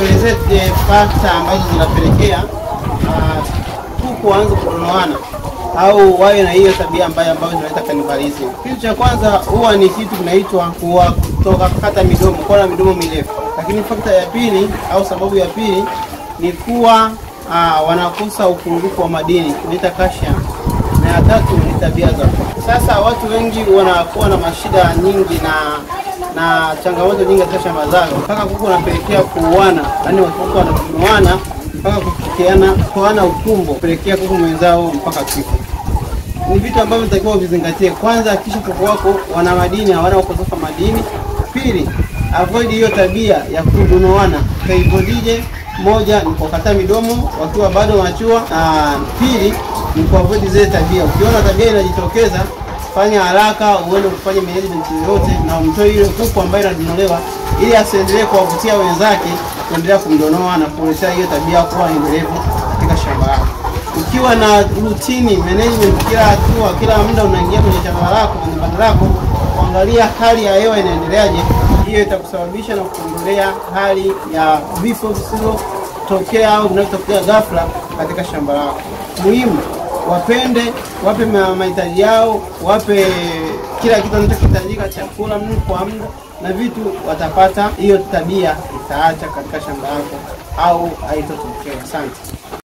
tuelezee fakta ambazo zinapelekea kuku waanze kudonoana au wawe na hiyo tabia ambayo inaleta cannibalism. Kitu cha kwanza huwa ni kitu kinaitwa kutoka kata midomo, kwa na midomo mirefu. Lakini fakta ya pili au sababu ya pili ni kuwa wanakosa upungufu wa madini, tunaita calcium. Na ya tatu ni tabia zao. Sasa watu wengi wanakuwa na mashida nyingi na changamoto nyingi katika shamba zao, mpaka kuku wanapelekea kuuana, yani kuku wanakuuana mpaka kufikiana utumbo, kupelekea kuku mwenzao mpaka kifo. Ni vitu ambavyo tunatakiwa vizingatie. Kwanza, hakikisha kuku wako wana madini, hawana ukosefu madini. Pili, avoid hiyo tabia ya kudonoana. Kaivodije? Moja ni kukata midomo wakiwa bado machua. Pili ni kuavoid zile tabia. Ukiona tabia inajitokeza, fanya haraka uende kufanya management yote na umtoe ile kuku ambaye anadonolewa, ili asiendelee kuwavutia wenzake kuendelea kumdonoa na kuleta hiyo tabia kuwa endelevu katika shamba lako. Ukiwa na routine management, kila hatua, kila muda unaingia kwenye shamba lako, kwenye banda lako, kuangalia hali ya hewa inaendeleaje, hiyo itakusababisha na kuondolea hali ya vifo visizotokea au vinatokea ghafla katika shamba lako. Muhimu, wape mahitaji yao, wape kila kitu kinachohitajika, chakula kwa muda na vitu watapata. Hiyo tabia itaacha katika shamba lako au haitotokea. Asante.